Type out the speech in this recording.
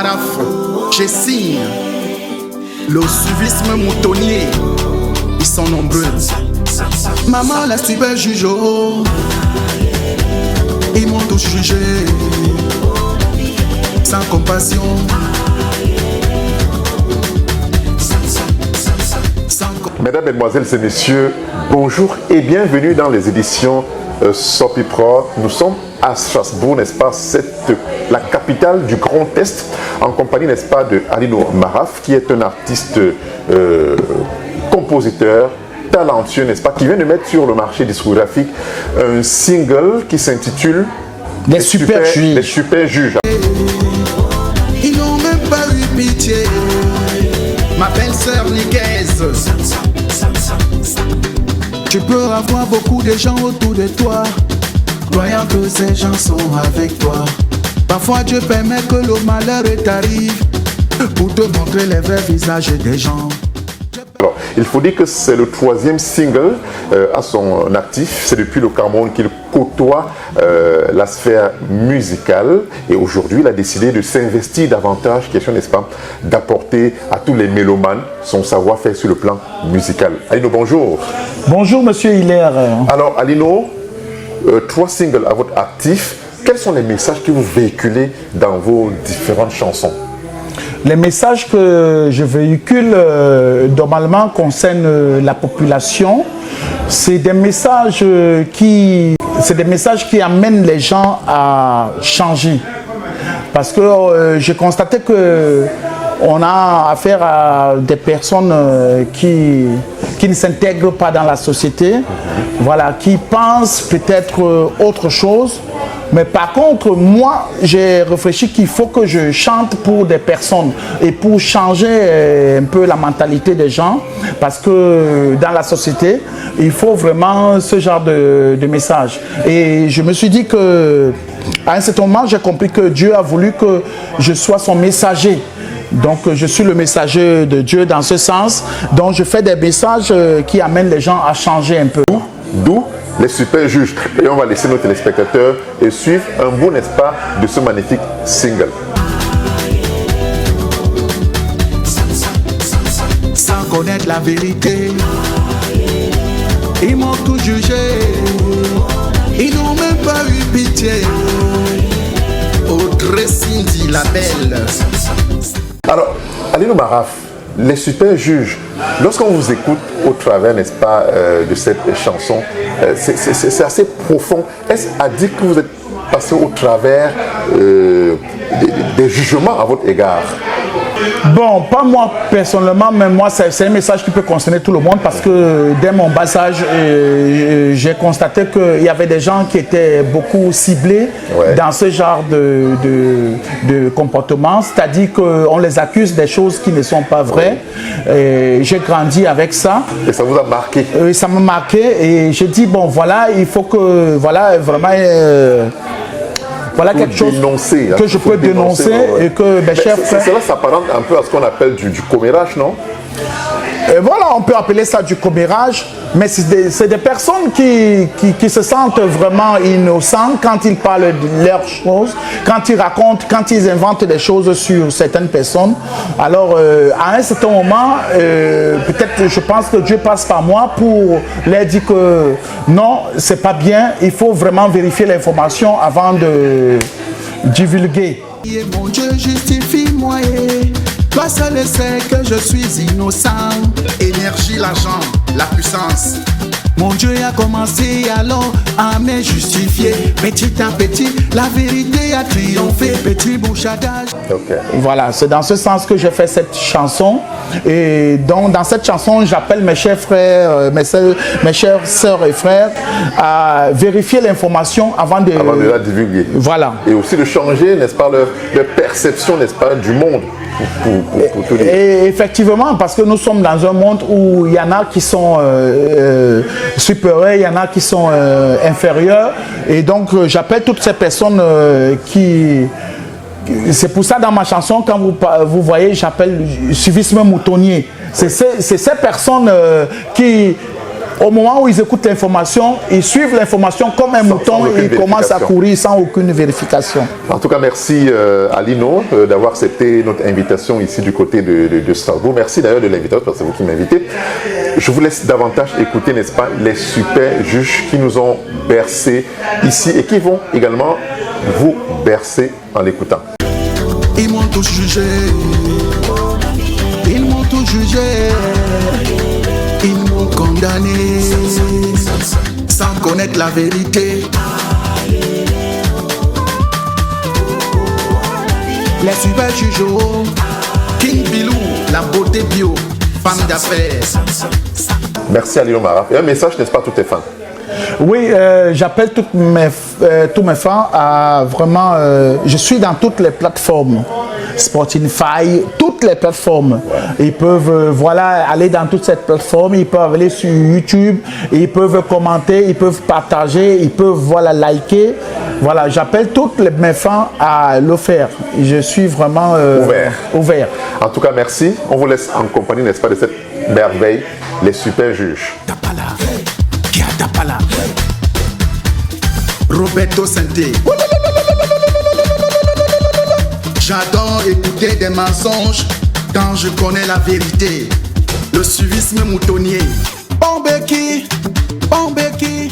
Maraf, je signe. Le suivisme moutonnier, ils sont nombreux. Maman, la super juge, ils m'ont tous jugé sans compassion. Mesdames, Mesdemoiselles et Messieurs, bonjour et bienvenue dans les éditions Sopipro. Nous sommes à Strasbourg, n'est-ce pas, la capitale du Grand Est, en compagnie, n'est-ce pas, de Alino Maraf, qui est un artiste, compositeur, talentueux, n'est-ce pas, qui vient de mettre sur le marché discographique un single qui s'intitule Les Super Juges. Les Super Juges. Ils n'ont même pas eu pitié. Ma belle-sœur niguaise. Tu peux avoir beaucoup de gens autour de toi, croyant que ces gens sont avec toi. Parfois Dieu permet que le malheur t'arrive pour te montrer les vrais visages des gens. Alors, il faut dire que c'est le 3e single à son actif. C'est depuis le Cameroun qu'il côtoie la sphère musicale. Et aujourd'hui, il a décidé de s'investir davantage, question, n'est-ce pas, d'apporter à tous les mélomanes son savoir-faire sur le plan musical. Alino, bonjour. Bonjour, monsieur Hilaire. Alors, Alino, 3 singles à votre actif. Quels sont les messages que vous véhiculez dans vos différentes chansons? Les messages que je véhicule normalement concernent la population. C'est des messages qui amènent les gens à changer. Parce que j'ai constaté que on a affaire à des personnes qui ne s'intègrent pas dans la société, voilà, qui pensent peut-être autre chose. Mais par contre, moi, j'ai réfléchi qu'il faut que je chante pour des personnes et pour changer un peu la mentalité des gens, parce que dans la société, il faut vraiment ce genre de message. Et je me suis dit que, à un certain moment, j'ai compris que Dieu a voulu que je sois son messager. Donc, je suis le messager de Dieu dans ce sens. Donc, je fais des messages qui amènent les gens à changer un peu. D'où les Super Juges. Et on va laisser nos téléspectateurs et suivre un bout, n'est-ce pas, de ce magnifique single. Sans connaître la vérité, ils m'ont tout jugé. Ils n'ont même pas eu pitié. Audrey Cindy la belle. Alors, Alino Maraf, les Super Juges, lorsqu'on vous écoute au travers, n'est-ce pas, de cette chanson, c'est assez profond. Est-ce à dire que vous êtes passé au travers des jugements à votre égard? Bon, pas moi personnellement, mais moi c'est un message qui peut concerner tout le monde, parce que dès mon bas âge, j'ai constaté qu'il y avait des gens qui étaient beaucoup ciblés dans ce genre de comportement, c'est-à-dire qu'on les accuse des choses qui ne sont pas vraies. J'ai grandi avec ça. Et ça vous a marqué? Ça m'a marqué, et j'ai dit bon voilà, il faut que voilà vraiment voilà quelque chose que je peux dénoncer et que mes chers frères... Cela s'apparente un peu à ce qu'on appelle du commérage, non? Et voilà, on peut appeler ça du commérage, mais c'est des personnes qui se sentent vraiment innocents quand ils parlent de leurs choses, quand ils racontent, quand ils inventent des choses sur certaines personnes. Alors, à un certain moment, peut-être je pense que Dieu passe par moi pour leur dire que non, c'est pas bien, il faut vraiment vérifier l'information avant de divulguer. Mon Dieu, justifie-moi. Toi seul sais que je suis innocent. Énergie, l'argent, la puissance. Mon Dieu a commencé alors à me justifier. Petit à petit, la vérité a triomphé. Petit bouchadage. Voilà, c'est dans ce sens que j'ai fait cette chanson. Et donc, dans cette chanson, j'appelle mes chers frères, mes chères sœurs et frères à vérifier l'information avant de la divulguer. Voilà. Et aussi de changer, n'est-ce pas, leur perception, n'est-ce pas, du monde. Pour tout dire. Et effectivement, parce que nous sommes dans un monde où il y en a qui sont supérieurs, il y en a qui sont inférieurs. Et donc, j'appelle toutes ces personnes qui... C'est pour ça, dans ma chanson, quand vous voyez, j'appelle suivisme moutonnier. C'est ces personnes qui au moment où ils écoutent l'information, ils suivent l'information comme un mouton et ils commencent à courir sans aucune vérification. En tout cas, merci à Lino d'avoir accepté notre invitation ici du côté de Strasbourg. Merci d'ailleurs de l'invitation, parce que c'est vous qui m'invitez. Je vous laisse davantage écouter, n'est-ce pas, les super juges qui nous ont bercés ici et qui vont également vous bercer en l'écoutant. Ils m'ont tous jugé, ils m'ont tous jugé, ils m'ont condamné sans connaître la vérité. Les super juges, King Bilou, la beauté bio, femme d'affaires. Merci à Lino Mara. Et un message, n'est-ce pas, à tous tes fans? Oui, j'appelle tous mes fans à vraiment... je suis dans toutes les plateformes. Spotify, toutes les plateformes. Ils peuvent voilà, aller dans toutes ces plateformes, ils peuvent aller sur YouTube, ils peuvent commenter, ils peuvent partager, ils peuvent voilà, liker. Voilà, j'appelle tous mes fans à le faire. Je suis vraiment ouvert. En tout cas, merci. On vous laisse en compagnie, n'est-ce pas, de cette merveille, les super juges. Tapala, Kia Tapala, Roberto Santé. J'adore écouter des mensonges quand je connais la vérité. Le suivisme moutonnier. Bombeki, Bombeki.